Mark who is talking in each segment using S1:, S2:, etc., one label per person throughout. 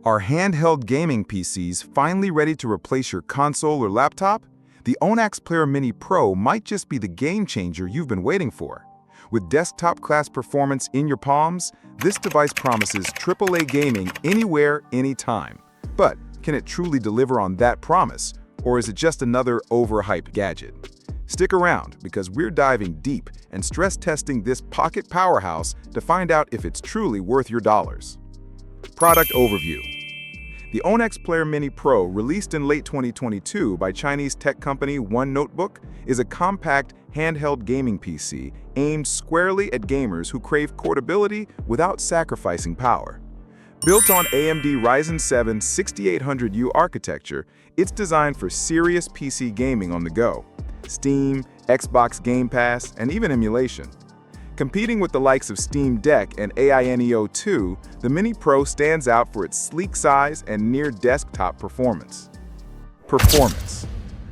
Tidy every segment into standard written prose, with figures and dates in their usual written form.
S1: Are handheld gaming PCs finally ready to replace your console or laptop? The OneXPlayer Mini Pro might just be the game changer you've been waiting for. With desktop-class performance in your palms, this device promises AAA gaming anywhere, anytime. But can it truly deliver on that promise, or is it just another overhyped gadget? Stick around, because we're diving deep and stress-testing this pocket powerhouse to find out if it's truly worth your dollars. Product Overview. The OneXPlayer Mini Pro, released in late 2022 by Chinese tech company One-Netbook, is a compact, handheld gaming PC aimed squarely at gamers who crave portability without sacrificing power. Built on AMD Ryzen 7 6800U architecture, it's designed for serious PC gaming on the go: Steam, Xbox Game Pass, and even emulation. Competing with the likes of Steam Deck and AINEO 2, the Mini Pro stands out for its sleek size and near-desktop performance. Performance.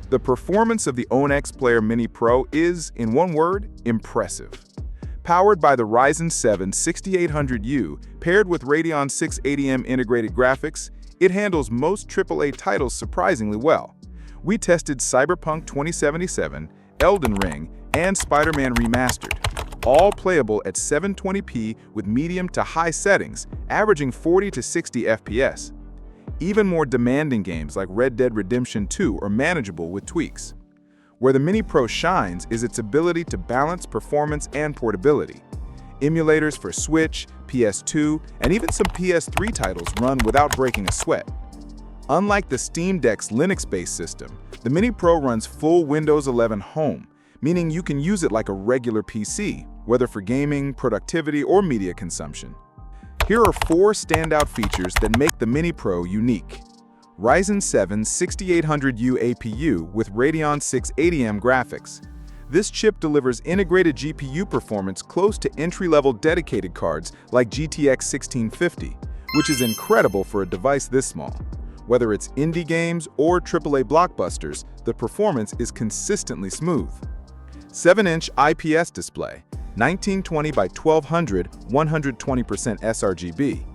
S1: The performance of the OneXPlayer Mini Pro is, in one word, impressive. Powered by the Ryzen 7 6800U, paired with Radeon 680M integrated graphics, it handles most AAA titles surprisingly well. We tested Cyberpunk 2077, Elden Ring, and Spider-Man Remastered, all playable at 720p with medium to high settings, averaging 40 to 60 FPS. Even more demanding games like Red Dead Redemption 2 are manageable with tweaks. Where the Mini Pro shines is its ability to balance performance and portability. Emulators for Switch, PS2, and even some PS3 titles run without breaking a sweat. Unlike the Steam Deck's Linux-based system, the Mini Pro runs full Windows 11 Home, meaning you can use it like a regular PC, whether for gaming, productivity, or media consumption. Here are 4 standout features that make the Mini Pro unique. Ryzen 7 6800U APU with Radeon 680M graphics. This chip delivers integrated GPU performance close to entry-level dedicated cards like GTX 1650, which is incredible for a device this small. Whether it's indie games or AAA blockbusters, the performance is consistently smooth. 7-inch IPS display, 1920 by 1200, 120% sRGB.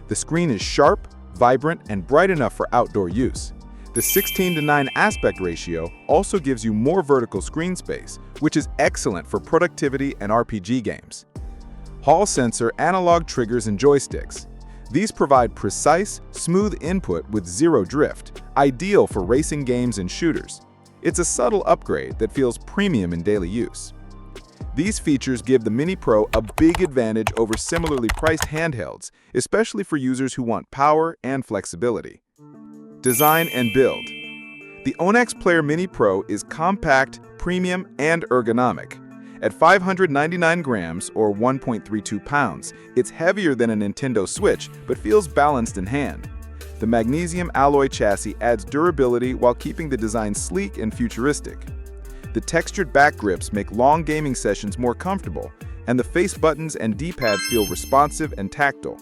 S1: The screen is sharp, vibrant, and bright enough for outdoor use. The 16:9 aspect ratio also gives you more vertical screen space, which is excellent for productivity and RPG games. Hall sensor analog triggers and joysticks. These provide precise, smooth input with zero drift, ideal for racing games and shooters. It's a subtle upgrade that feels premium in daily use. These features give the Mini Pro a big advantage over similarly priced handhelds, especially for users who want power and flexibility. Design and build. The OneXPlayer Mini Pro is compact, premium, and ergonomic. At 599 grams, or 1.32 pounds, it's heavier than a Nintendo Switch, but feels balanced in hand. The magnesium alloy chassis adds durability while keeping the design sleek and futuristic. The textured back grips make long gaming sessions more comfortable, and the face buttons and D-pad feel responsive and tactile.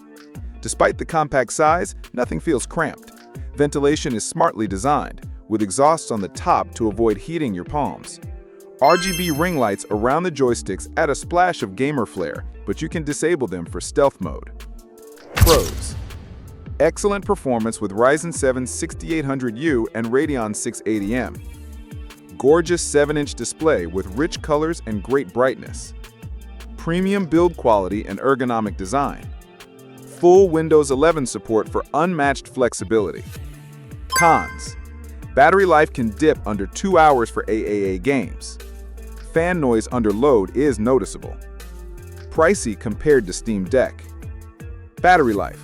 S1: Despite the compact size, nothing feels cramped. Ventilation is smartly designed, with exhausts on the top to avoid heating your palms. RGB ring lights around the joysticks add a splash of gamer flair, but you can disable them for stealth mode. Pros. Excellent performance with Ryzen 7 6800U and Radeon 680M. Gorgeous 7-inch display with rich colors and great brightness. Premium build quality and ergonomic design. Full Windows 11 support for unmatched flexibility. Cons. Battery life can dip under 2 hours for AAA games. Fan noise under load is noticeable. Pricey compared to Steam Deck. Battery life.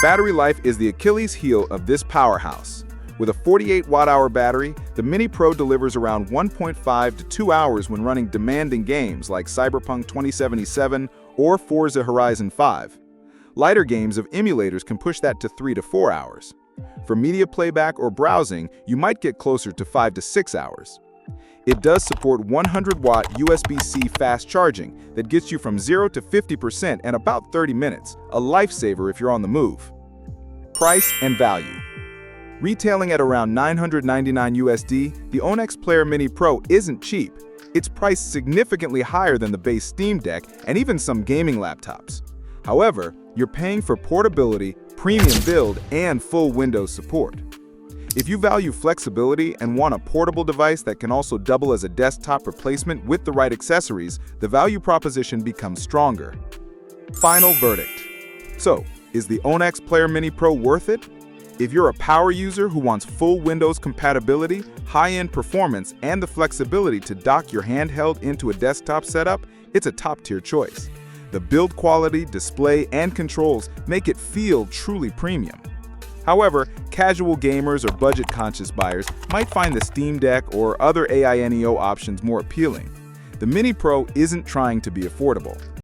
S1: Battery life is the Achilles heel of this powerhouse. With a 48 watt-hour battery, the Mini Pro delivers around 1.5 to 2 hours when running demanding games like Cyberpunk 2077 or Forza Horizon 5. Lighter games of emulators can push that to 3 to 4 hours. For media playback or browsing, you might get closer to 5 to 6 hours. It does support 100-watt USB-C fast charging that gets you from 0 to 50% in about 30 minutes, a lifesaver if you're on the move. Price and value. Retailing at around $999 USD, the OneXPlayer Mini Pro isn't cheap. It's priced significantly higher than the base Steam Deck and even some gaming laptops. However, you're paying for portability, premium build, and full Windows support. If you value flexibility and want a portable device that can also double as a desktop replacement with the right accessories, the value proposition becomes stronger. Final verdict. So, is the OneXPlayer Mini Pro worth it? If you're a power user who wants full Windows compatibility, high-end performance, and the flexibility to dock your handheld into a desktop setup, it's a top-tier choice. The build quality, display, and controls make it feel truly premium. However, casual gamers or budget-conscious buyers might find the Steam Deck or other AINEO options more appealing. The Mini Pro isn't trying to be affordable.